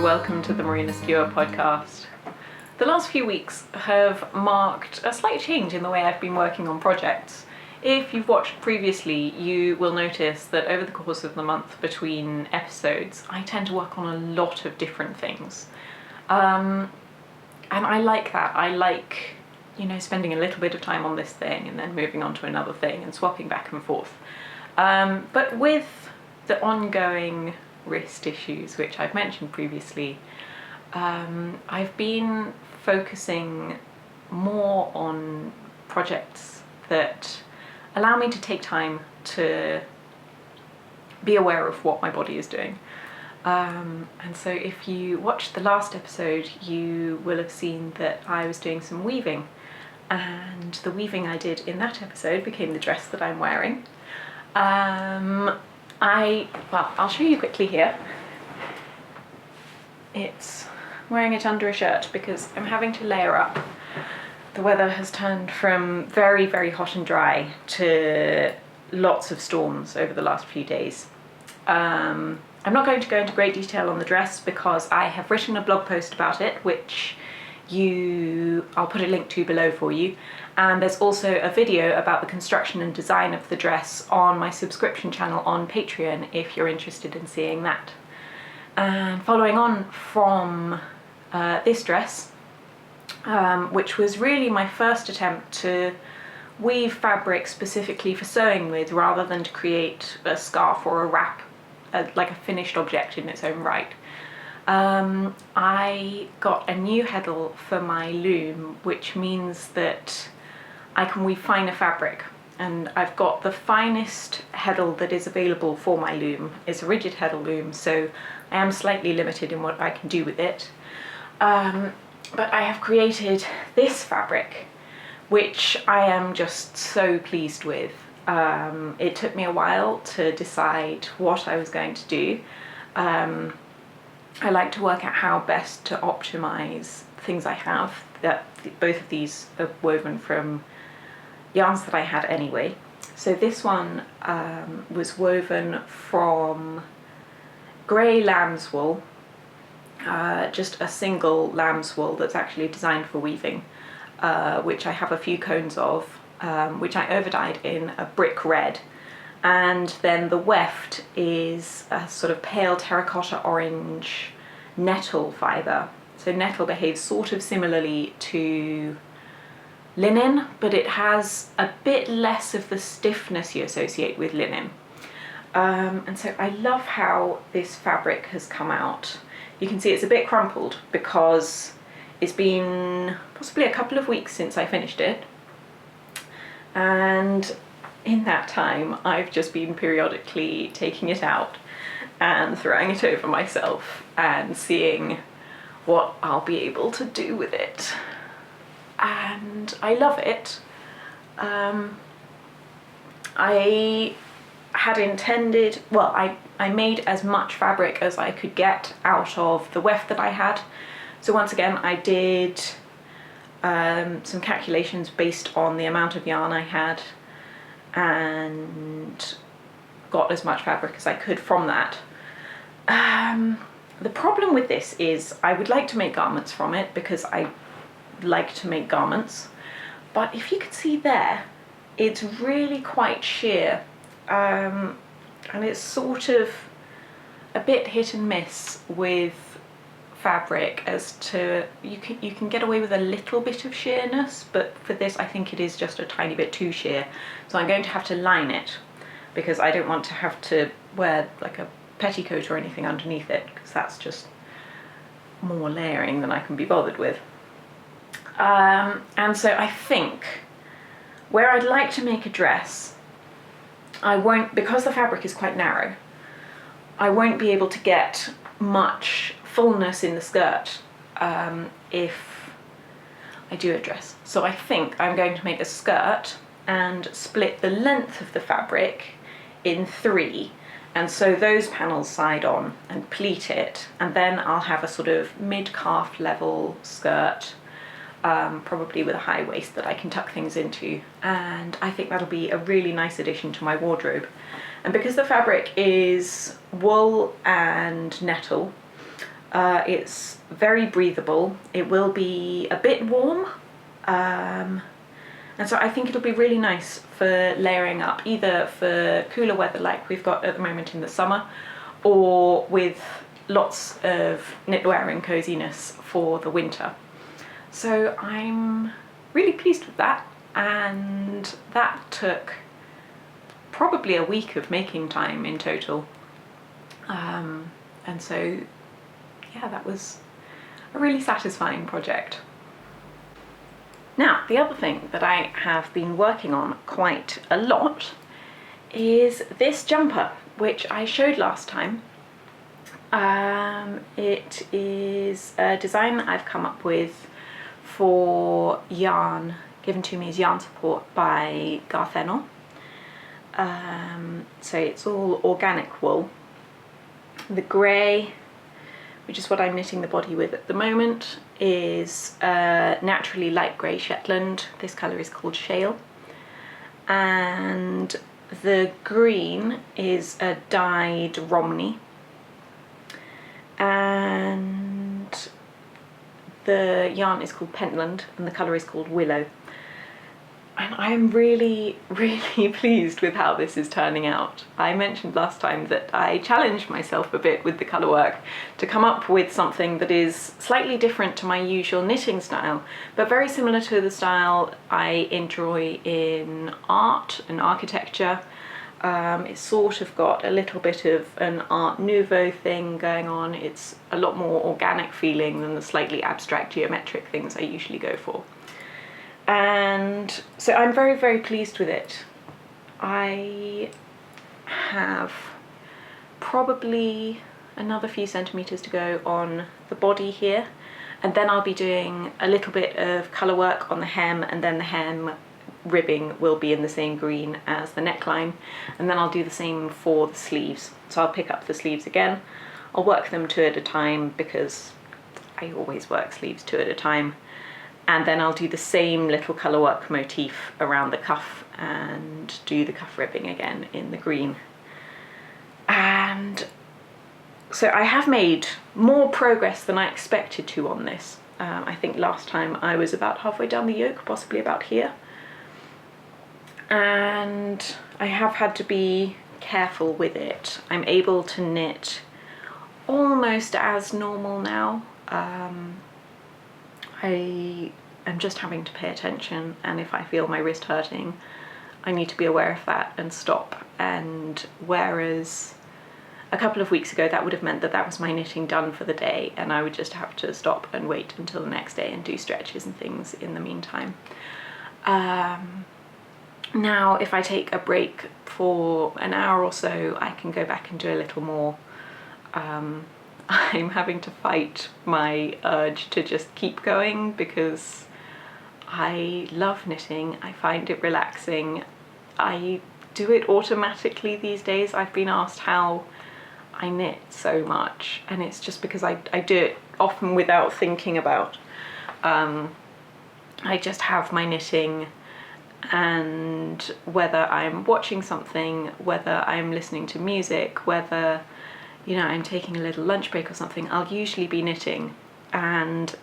Welcome to the Marina Skua Podcast. The last few weeks have marked a slight change in the way I've been working on projects. If you've watched previously, you will notice that over the course of the month between episodes, I tend to work on a lot of different things. And I like that. I like, spending a little bit of time on this thing and then moving on to another thing and swapping back and forth. But with the ongoing wrist issues, which I've mentioned previously, I've been focusing more on projects that allow me to take time to be aware of what my body is doing. And so if you watched the last episode, you will have seen that I was doing some weaving, and the weaving I did in that episode became the dress that I'm wearing. I'll show you quickly here. It's wearing it under a shirt because I'm having to layer up. The weather has turned from very, very hot and dry to lots of storms over the last few days. I'm not going to go into great detail on the dress because I have written a blog post about it, which I'll put a link to below for you. And there's also a video about the construction and design of the dress on my subscription channel on Patreon if you're interested in seeing that. And following on from this dress, which was really my first attempt to weave fabric specifically for sewing with rather than to create a scarf or a wrap, like a finished object in its own right. I got a new heddle for my loom, which means that I can weave finer fabric, and I've got the finest heddle that is available for my loom. It's a rigid heddle loom, so I am slightly limited in what I can do with it. But I have created this fabric, which I am just so pleased with. It took me a while to decide what I was going to do. I like to work out how best to optimize things I have. Both of these are woven from yarns that I had anyway. So this one was woven from grey lamb's wool, just a single lamb's wool that's actually designed for weaving, which I have a few cones of, which I overdyed in a brick red. And then the weft is a sort of pale terracotta orange nettle fibre. So nettle behaves sort of similarly to linen, but it has a bit less of the stiffness you associate with linen. And so I love how this fabric has come out. You can see it's a bit crumpled because it's been possibly a couple of weeks since I finished it. And in that time, I've just been periodically taking it out and throwing it over myself and seeing what I'll be able to do with it. And I love it. I had intended, I made as much fabric as I could get out of the weft that I had. So once again, I did some calculations based on the amount of yarn I had and got as much fabric as I could from that. The problem with this is I would like to make garments from it because I like to make garments, but if you can see there, it's really quite sheer, and it's sort of a bit hit and miss with fabric as to you can get away with a little bit of sheerness, but for this I think it is just a tiny bit too sheer. So I'm going to have to line it because I don't want to have to wear like a petticoat or anything underneath it, because that's just more layering than I can be bothered with. And so I think where I'd like to make a dress, I won't, because the fabric is quite narrow, I won't be able to get much fullness in the skirt if I do a dress. So I think I'm going to make a skirt and split the length of the fabric in 3, and sew those panels side on and pleat it, and then I'll have a sort of mid-calf level skirt, probably with a high waist that I can tuck things into, and I think that'll be a really nice addition to my wardrobe. And because the fabric is wool and nettle, it's very breathable. It will be a bit warm, and so I think it'll be really nice for layering up, either for cooler weather like we've got at the moment in the summer, or with lots of knitwear and coziness for the winter. So I'm really pleased with that, and that took probably a week of making time in total. And so, yeah, that was a really satisfying project. Now, the other thing that I have been working on quite a lot is this jumper, which I showed last time. It is a design that I've come up with for yarn, given to me as yarn support by Garthenor. So it's all organic wool. The grey, which is what I'm knitting the body with at the moment, is naturally light grey Shetland. This colour is called Shale. And the green is a dyed Romney. And the yarn is called Pentland, and the colour is called Willow. And I'm really, really pleased with how this is turning out. I mentioned last time that I challenged myself a bit with the colour work to come up with something that is slightly different to my usual knitting style, but very similar to the style I enjoy in art and architecture. It's sort of got a little bit of an Art Nouveau thing going on. It's a lot more organic feeling than the slightly abstract geometric things I usually go for. And so I'm very, very pleased with it. I have probably another few centimetres to go on the body here, and then I'll be doing a little bit of colour work on the hem, and then the hem ribbing will be in the same green as the neckline, and then I'll do the same for the sleeves. So I'll pick up the sleeves again. I'll work them 2 at a time because I always work sleeves 2 at a time. And then I'll do the same little colour work motif around the cuff and do the cuff ribbing again in the green. And so I have made more progress than I expected to on this. I think last time I was about halfway down the yoke, possibly about here. And I have had to be careful with it. I'm able to knit almost as normal now. I am just having to pay attention, and if I feel my wrist hurting, I need to be aware of that and stop. And whereas a couple of weeks ago that would have meant that that was my knitting done for the day, and I would just have to stop and wait until the next day and do stretches and things in the meantime. Now if I take a break for an hour or so, I can go back and do a little more. I'm having to fight my urge to just keep going because I love knitting. I find it relaxing. I do it automatically these days. I've been asked how I knit so much, and it's just because I do it often without thinking about. I just have my knitting, and whether I'm watching something, whether I'm listening to music, whether I'm taking a little lunch break or something, I'll usually be knitting, and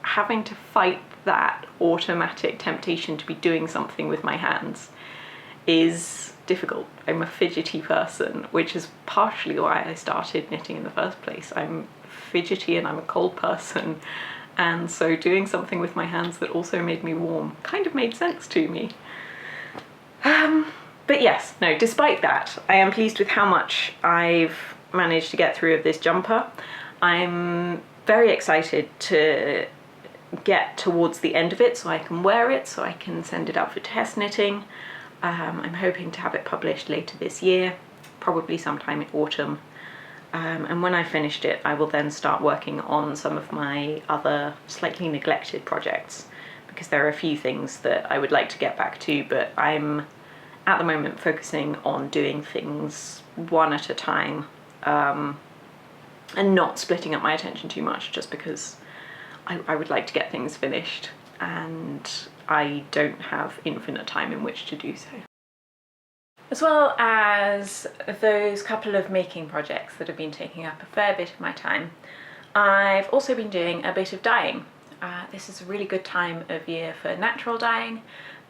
having to fight that automatic temptation to be doing something with my hands is difficult. I'm a fidgety person, which is partially why I started knitting in the first place. I'm fidgety and I'm a cold person, and so doing something with my hands that also made me warm kind of made sense to me. But yes, no, despite that, I am pleased with how much I've managed to get through of this jumper. I'm very excited to get towards the end of it so I can wear it, so I can send it out for test knitting. I'm hoping to have it published later this year, probably sometime in autumn. And when I've finished it, I will then start working on some of my other slightly neglected projects, because there are a few things that I would like to get back to, but I'm at the moment focusing on doing things one at a time, and not splitting up my attention too much, just because I would like to get things finished and I don't have infinite time in which to do so. As well as those couple of making projects that have been taking up a fair bit of my time, I've also been doing a bit of dyeing. This is a really good time of year for natural dyeing.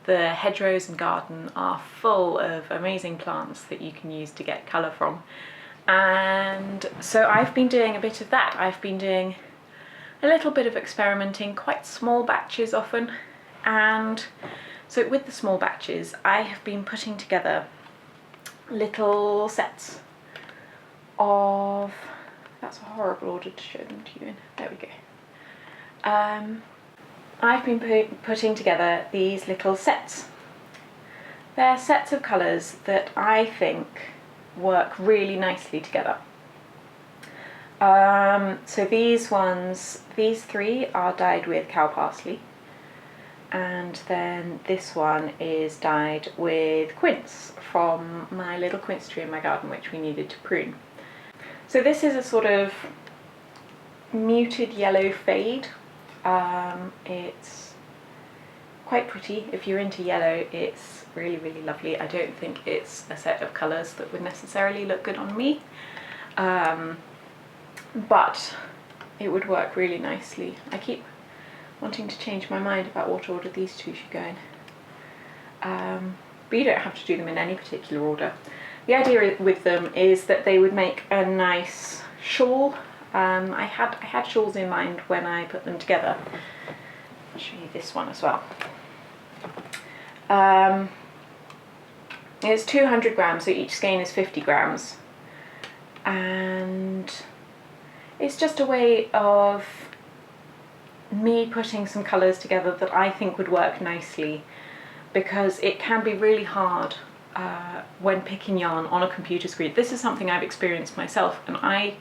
The hedgerows and garden are full of amazing plants that you can use to get colour from. And so I've been doing a bit of that. I've been doing a little bit of experimenting, quite small batches often. And so with the small batches, I have been putting together little sets of, that's a horrible order to show them to you in, there we go. I've been putting together these little sets. They're sets of colours that I think work really nicely together. So these three are dyed with cow parsley, and then this one is dyed with quince from my little quince tree in my garden, which we needed to prune. So this is a sort of muted yellow fade. It's quite pretty. If you're into yellow, it's really, really lovely. I don't think it's a set of colours that would necessarily look good on me, but it would work really nicely. I keep wanting to change my mind about what order these two should go in, but you don't have to do them in any particular order. The idea with them is that they would make a nice shawl. I had shawls in mind when I put them together. I'll show you this one as well. It's 200 grams, so each skein is 50 grams, and it's just a way of me putting some colours together that I think would work nicely, because it can be really hard when picking yarn on a computer screen. This is something I've experienced myself, and I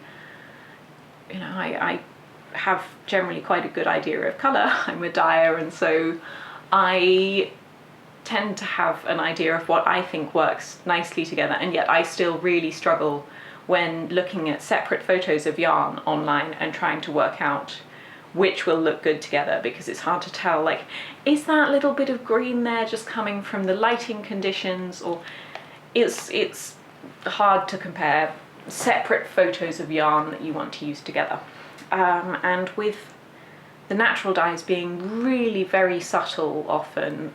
have generally quite a good idea of colour. I'm a dyer, and so I tend to have an idea of what I think works nicely together, and yet I still really struggle when looking at separate photos of yarn online and trying to work out which will look good together, because it's hard to tell, like, is that little bit of green there just coming from the lighting conditions, or it's hard to compare separate photos of yarn that you want to use together. And with the natural dyes being really very subtle often,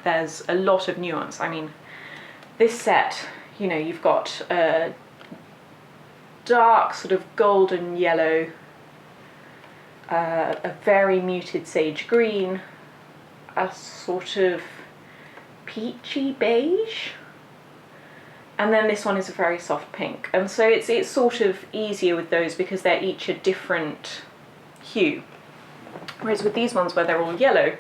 there's a lot of nuance. I mean, this set, you know, you've got a dark sort of golden yellow, a very muted sage green, a sort of peachy beige, and then this one is a very soft pink. And so it's sort of easier with those because they're each a different hue. Whereas with these ones where they're all yellow,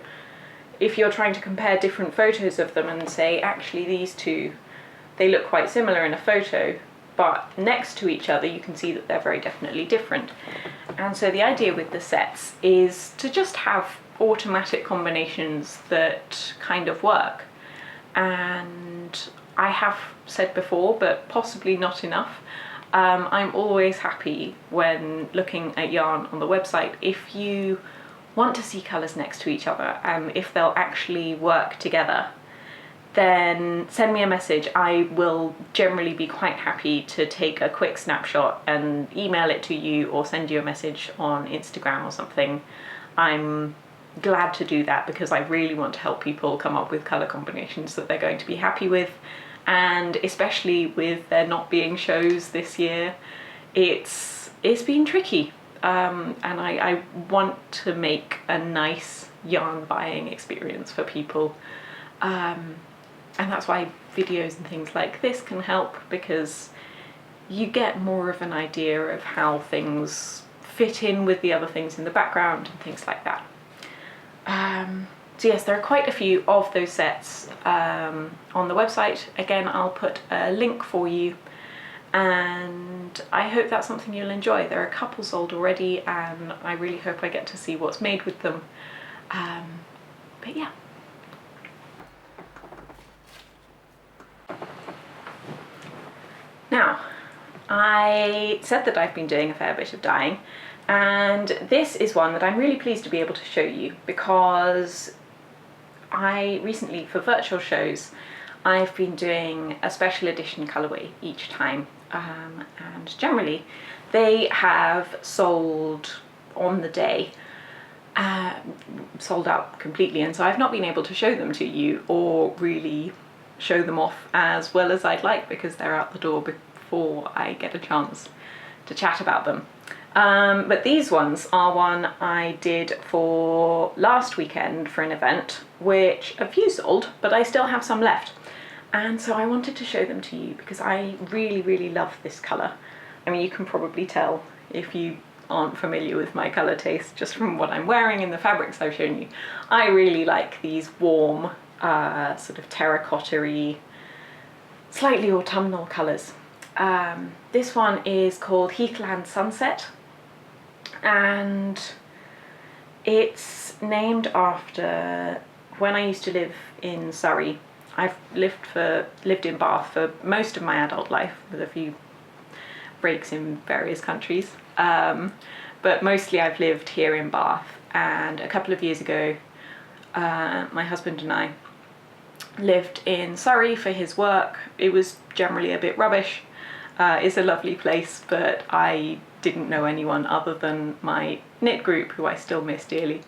if you're trying to compare different photos of them and say, actually these two, they look quite similar in a photo, but next to each other you can see that they're very definitely different. And so the idea with the sets is to just have automatic combinations that kind of work. And I have said before, but possibly not enough, I'm always happy when looking at yarn on the website if you want to see colours next to each other and if they'll actually work together, then send me a message. I will generally be quite happy to take a quick snapshot and email it to you or send you a message on Instagram or something. I'm glad to do that because I really want to help people come up with colour combinations that they're going to be happy with. And especially with there not being shows this year, it's been tricky. And I want to make a nice yarn buying experience for people. And that's why videos and things like this can help, because you get more of an idea of how things fit in with the other things in the background and things like that. So yes, there are quite a few of those sets on the website. Again, I'll put a link for you, and I hope that's something you'll enjoy. There are a couple sold already, and I really hope I get to see what's made with them. But yeah. Now, I said that I've been doing a fair bit of dyeing, and this is one that I'm really pleased to be able to show you, because I recently, for virtual shows, I've been doing a special edition colorway each time, and generally they have sold on the day, sold out completely, and so I've not been able to show them to you or really show them off as well as I'd like, because they're out the door before I get a chance to chat about them. But these ones are one I did for last weekend for an event, which a few sold, but I still have some left. And so I wanted to show them to you because I really, really love this colour. I mean, you can probably tell if you aren't familiar with my colour taste just from what I'm wearing and the fabrics I've shown you. I really like these warm, sort of terracotta-y, slightly autumnal colours. This one is called Heathland Sunset, and it's named after when I used to live in Surrey. I've lived in Bath for most of my adult life, with a few breaks in various countries, but mostly I've lived here in Bath. And a couple of years ago, my husband and I lived in Surrey for his work. It was generally a bit rubbish. It's a lovely place, but I didn't know anyone other than my knit group, who I still miss dearly.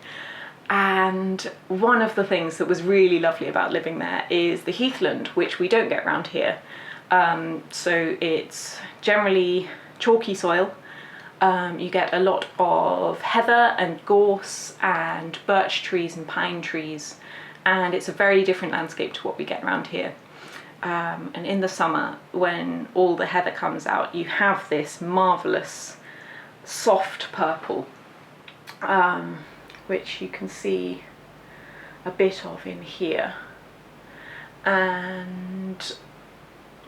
And one of the things that was really lovely about living there is the heathland, which we don't get around here. So it's generally chalky soil. You get a lot of heather and gorse and birch trees and pine trees, and it's a very different landscape to what we get around here. And in the summer, when all the heather comes out, you have this marvellous soft purple, which you can see a bit of in here. And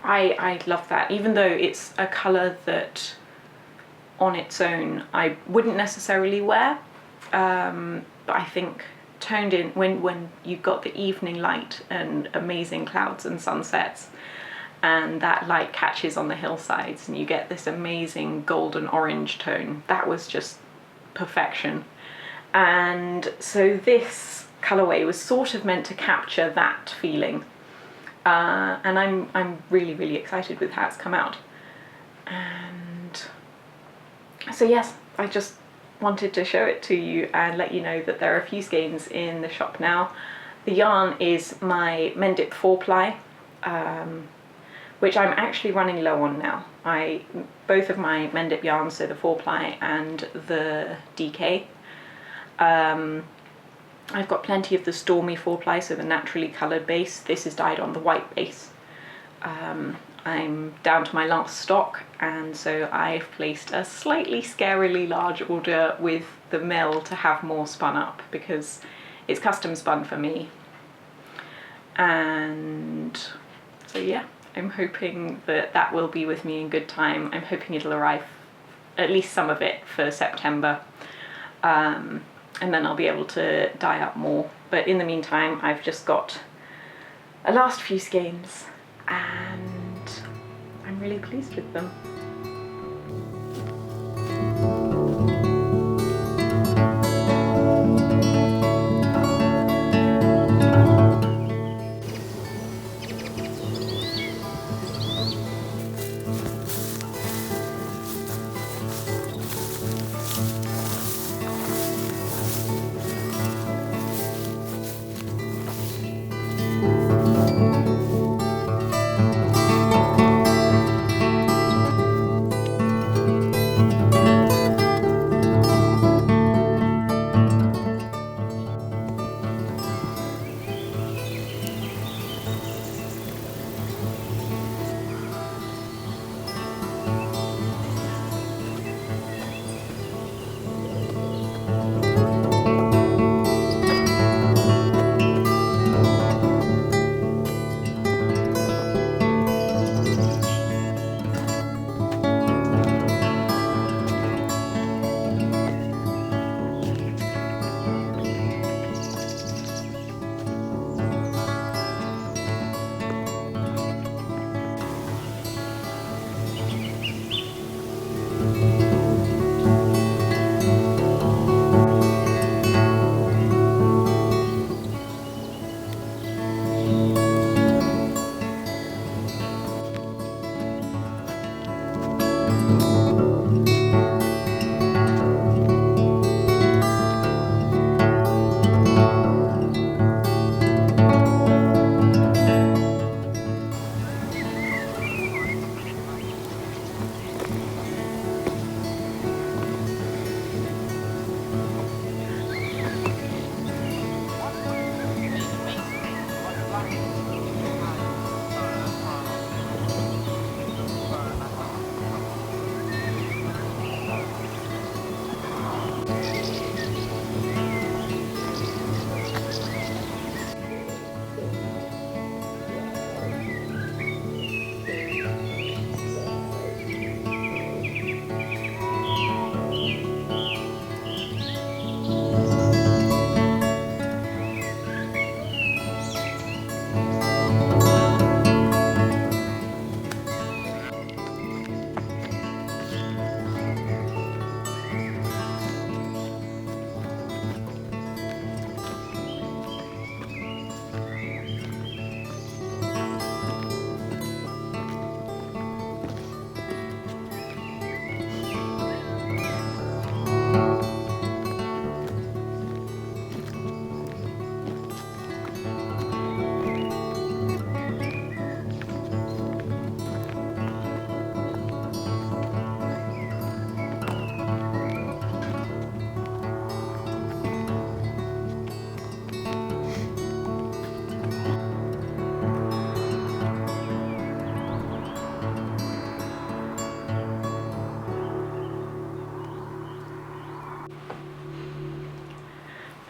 I love that, even though it's a colour that on its own I wouldn't necessarily wear, but I think toned in when you've got the evening light and amazing clouds and sunsets, and that light catches on the hillsides and you get this amazing golden orange tone, that was just perfection. And so this colourway was sort of meant to capture that feeling, and I'm really, really excited with how it's come out. And so yes, I just wanted to show it to you and let you know that there are a few skeins in the shop now. The yarn is my Mendip 4-ply, which I'm actually running low on now. Both of my Mendip yarns, so the 4-ply and the DK, I've got plenty of the Stormy 4-ply, so the naturally coloured base. This is dyed on the white base. I'm down to my last stock, and so I've placed a slightly scarily large order with the mill to have more spun up, because it's custom spun for me. And so yeah, I'm hoping that that will be with me in good time. I'm hoping it'll arrive, at least some of it, for September. And then I'll be able to dye up more. But in the meantime, I've just got a last few skeins, and I'm really pleased with them.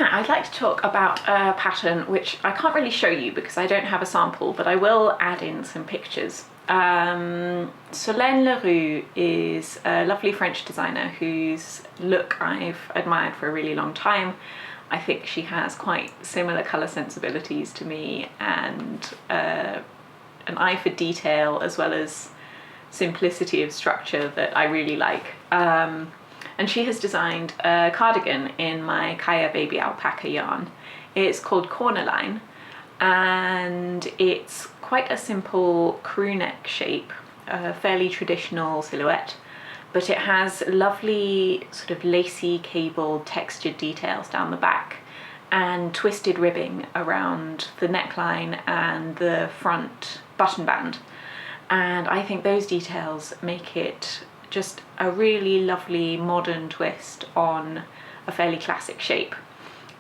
Now, I'd like to talk about a pattern which I can't really show you because I don't have a sample, but I will add in some pictures. Solène Leroux is a lovely French designer whose look I've admired for a really long time. I think she has quite similar colour sensibilities to me, and an eye for detail as well as simplicity of structure that I really like. And she has designed a cardigan in my Kaya baby alpaca yarn. It's called Cornerline, and it's quite a simple crew neck shape, a fairly traditional silhouette, but it has lovely sort of lacy cabled textured details down the back and twisted ribbing around the neckline and the front button band. And I think those details make it just a really lovely modern twist on a fairly classic shape.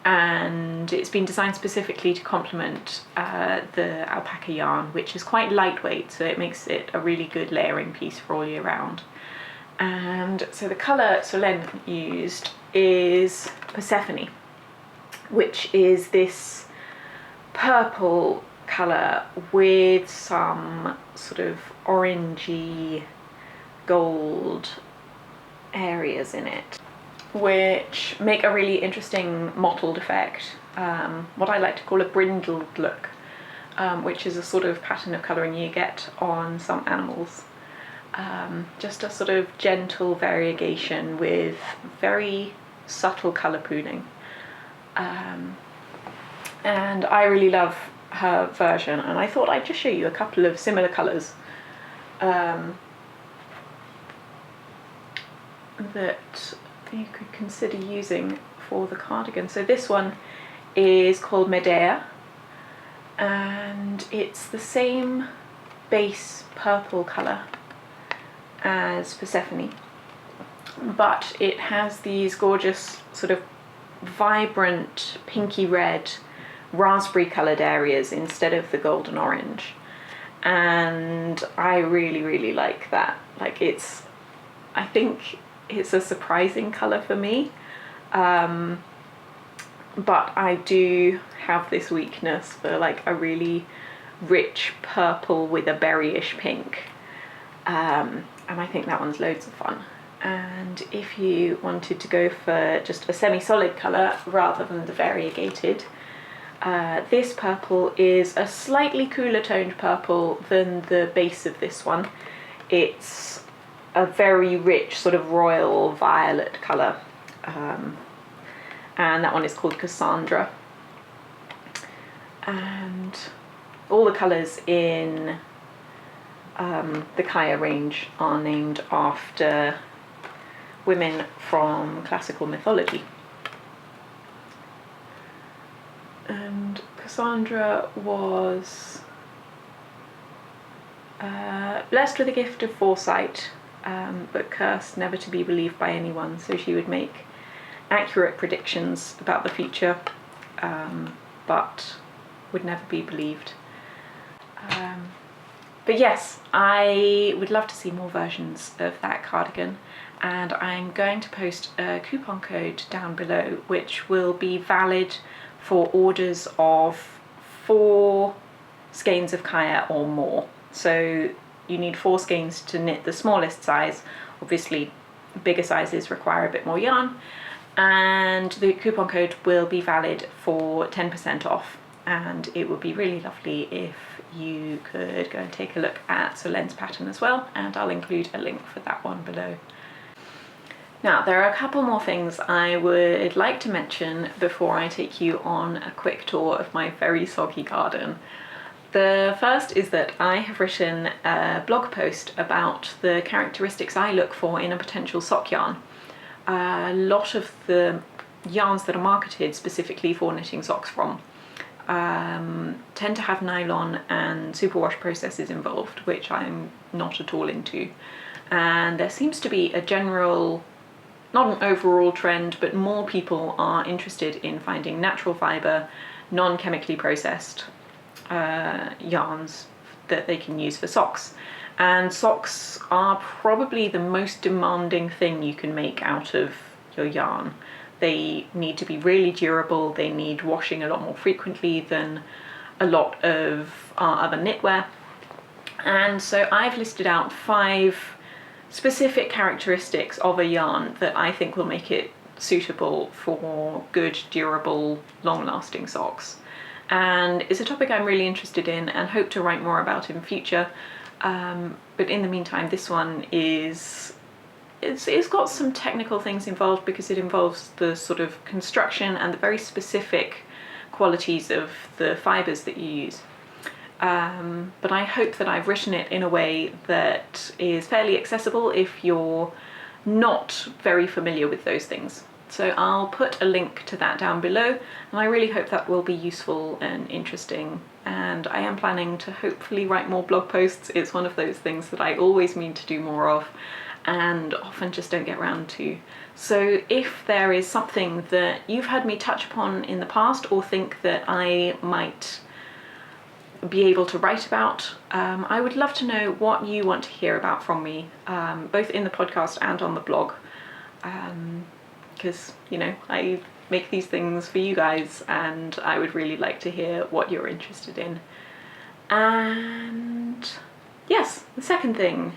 And it's been designed specifically to complement the alpaca yarn, which is quite lightweight, so it makes it a really good layering piece for all year round. And so the colour Solène used is Persephone, which is this purple colour with some sort of orangey gold areas in it, which make a really interesting mottled effect, what I like to call a brindled look, which is a sort of pattern of colouring you get on some animals. Just a sort of gentle variegation with very subtle colour pooling. And I really love her version, and I thought I'd just show you a couple of similar colours that you could consider using for the cardigan. So this one is called Medea, and it's the same base purple colour as Persephone, but it has these gorgeous sort of vibrant pinky red raspberry coloured areas instead of the golden orange, and I really like that. Like, I think it's a surprising colour for me, but I do have this weakness for like a really rich purple with a berryish pink, and I think that one's loads of fun. And if you wanted to go for just a semi-solid colour rather than the variegated, this purple is a slightly cooler toned purple than the base of this one. It's a very rich sort of royal violet colour, and that one is called Cassandra. And all the colours in the Kaya range are named after women from classical mythology. And Cassandra was blessed with a gift of foresight, but cursed never to be believed by anyone, so she would make accurate predictions about the future, but would never be believed. But yes, I would love to see more versions of that cardigan, and I'm going to post a coupon code down below which will be valid for orders of 4 skeins of Kaya or more. So you need 4 skeins to knit the smallest size. Obviously bigger sizes require a bit more yarn, and the coupon code will be valid for 10% off, and it would be really lovely if you could go and take a look at Solène's pattern as well, and I'll include a link for that one below. Now, there are a couple more things I would like to mention before I take you on a quick tour of my very soggy garden. The first is that I have written a blog post about the characteristics I look for in a potential sock yarn. A lot of the yarns that are marketed specifically for knitting socks from tend to have nylon and superwash processes involved, which I'm not at all into. And there seems to be a general, not an overall trend, but more people are interested in finding natural fibre, non-chemically processed yarns that they can use for socks. And socks are probably the most demanding thing you can make out of your yarn. They need to be really durable. They need washing a lot more frequently than a lot of our other knitwear. And so I've listed out 5 specific characteristics of a yarn that I think will make it suitable for good, durable, long-lasting socks. And it's a topic I'm really interested in and hope to write more about in future. But in the meantime, this one it's got some technical things involved because it involves the sort of construction and the very specific qualities of the fibres that you use. But I hope that I've written it in a way that is fairly accessible if you're not very familiar with those things. So I'll put a link to that down below, and I really hope that will be useful and interesting. And I am planning to hopefully write more blog posts. It's one of those things that I always mean to do more of and often just don't get around to. So if there is something that you've heard me touch upon in the past or think that I might be able to write about, I would love to know what you want to hear about from me, both in the podcast and on the blog, because I make these things for you guys and I would really like to hear what you're interested in. And yes, the second thing,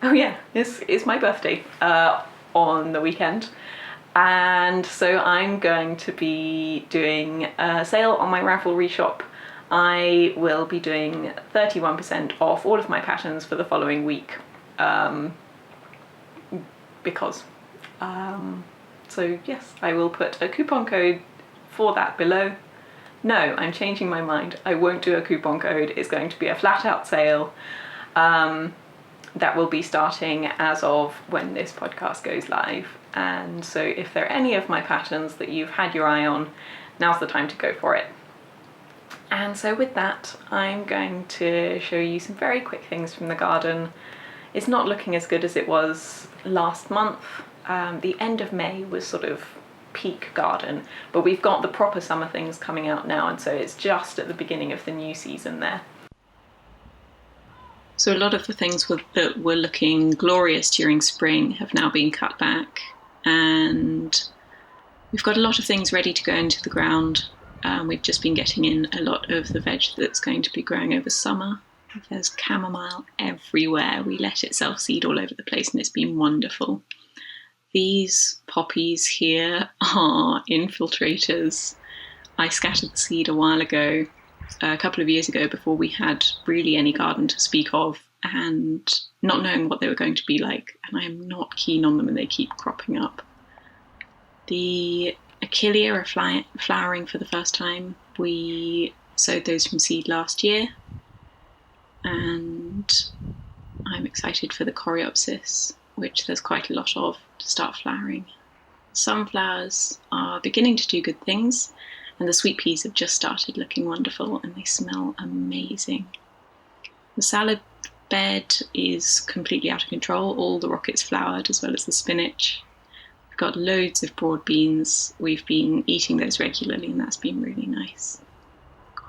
it's my birthday on the weekend, and so I'm going to be doing a sale on my Ravelry shop. I will be doing 31% off all of my patterns for the following week, because so yes, I will put a coupon code for that below. No, I'm changing my mind. I won't do a coupon code. It's going to be a flat out sale that will be starting as of when this podcast goes live. And so if there are any of my patterns that you've had your eye on, now's the time to go for it. And so with that, I'm going to show you some very quick things from the garden. It's not looking as good as it was last month. The end of May was sort of peak garden, but we've got the proper summer things coming out now, and so it's just at the beginning of the new season there. So a lot of the things that were looking glorious during spring have now been cut back, and we've got a lot of things ready to go into the ground. We've just been getting in a lot of the veg that's going to be growing over summer. There's chamomile everywhere. We let it self-seed all over the place and it's been wonderful. These poppies here are infiltrators. I scattered the seed a while ago, a couple of years ago, before we had really any garden to speak of, and not knowing what they were going to be like, and I am not keen on them and they keep cropping up. The Achillea are flowering for the first time. We sowed those from seed last year, and I'm excited for the Coreopsis, which there's quite a lot of, to start flowering. Sunflowers are beginning to do good things, and the sweet peas have just started looking wonderful and they smell amazing. The salad bed is completely out of control. All the rockets flowered as well as the spinach. We've got loads of broad beans. We've been eating those regularly and that's been really nice.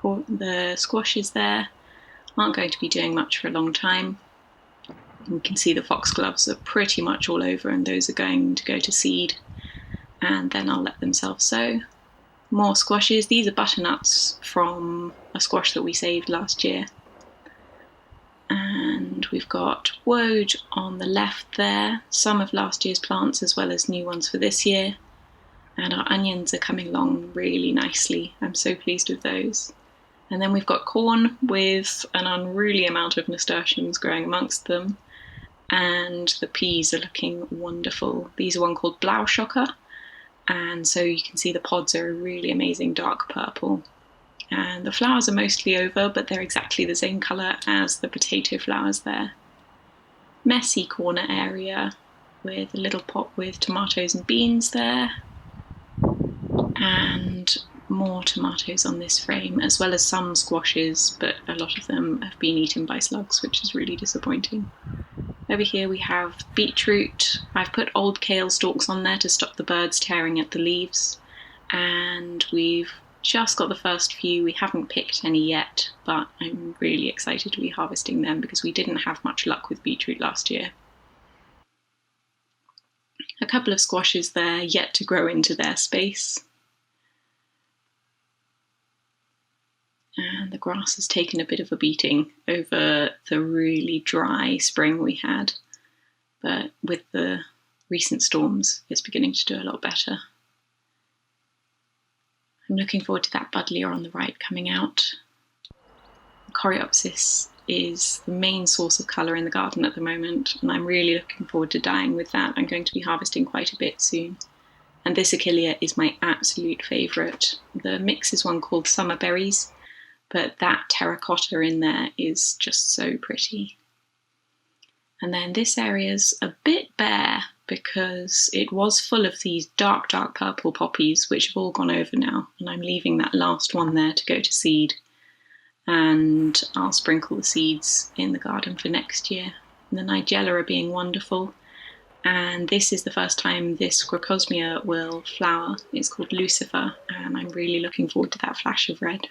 The squashes there aren't going to be doing much for a long time. You can see the foxgloves are pretty much all over and those are going to go to seed, and then I'll let them self-sow. More squashes. These are butternuts from a squash that we saved last year. And we've got woad on the left there, some of last year's plants as well as new ones for this year. And our onions are coming along really nicely. I'm so pleased with those. And then we've got corn with an unruly amount of nasturtiums growing amongst them. And the peas are looking wonderful. These are one called Blauschocker. And so you can see the pods are a really amazing dark purple. And the flowers are mostly over, but they're exactly the same colour as the potato flowers there. Messy corner area with a little pot with tomatoes and beans there. And more tomatoes on this frame, as well as some squashes, but a lot of them have been eaten by slugs, which is really disappointing. Over here we have beetroot. I've put old kale stalks on there to stop the birds tearing at the leaves. And we've just got the first few. We haven't picked any yet, but I'm really excited to be harvesting them because we didn't have much luck with beetroot last year. A couple of squashes there yet to grow into their space. And the grass has taken a bit of a beating over the really dry spring we had. But with the recent storms, it's beginning to do a lot better. I'm looking forward to that buddleia on the right coming out. Coreopsis is the main source of colour in the garden at the moment, and I'm really looking forward to dyeing with that. I'm going to be harvesting quite a bit soon. And this Achillea is my absolute favourite. The mix is one called Summer Berries, but that terracotta in there is just so pretty. And then this area's a bit bare because it was full of these dark, dark purple poppies, which have all gone over now. And I'm leaving that last one there to go to seed. And I'll sprinkle the seeds in the garden for next year. And the nigella are being wonderful. And this is the first time this Gracosmia will flower. It's called Lucifer, and I'm really looking forward to that flash of red.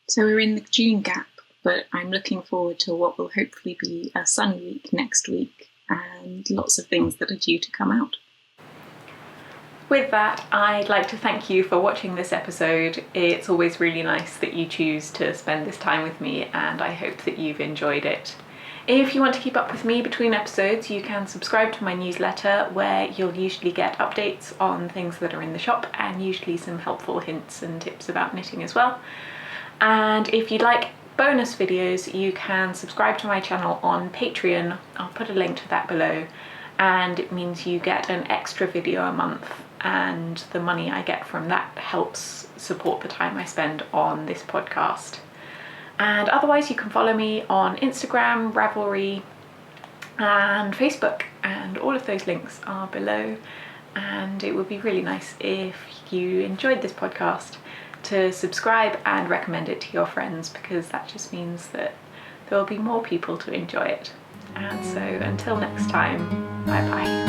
So we're in the June gap, but I'm looking forward to what will hopefully be a sunny week next week, and lots of things that are due to come out. With that, I'd like to thank you for watching this episode. It's always really nice that you choose to spend this time with me, and I hope that you've enjoyed it. If you want to keep up with me between episodes, you can subscribe to my newsletter, where you'll usually get updates on things that are in the shop and usually some helpful hints and tips about knitting as well. And if you'd like bonus videos, you can subscribe to my channel on Patreon. I'll put a link to that below, and it means you get an extra video a month, and the money I get from that helps support the time I spend on this podcast. And otherwise, you can follow me on Instagram, Ravelry, and Facebook, and all of those links are below. And it would be really nice if you enjoyed this podcast to subscribe and recommend it to your friends, because that just means that there will be more people to enjoy it. And so until next time, bye bye.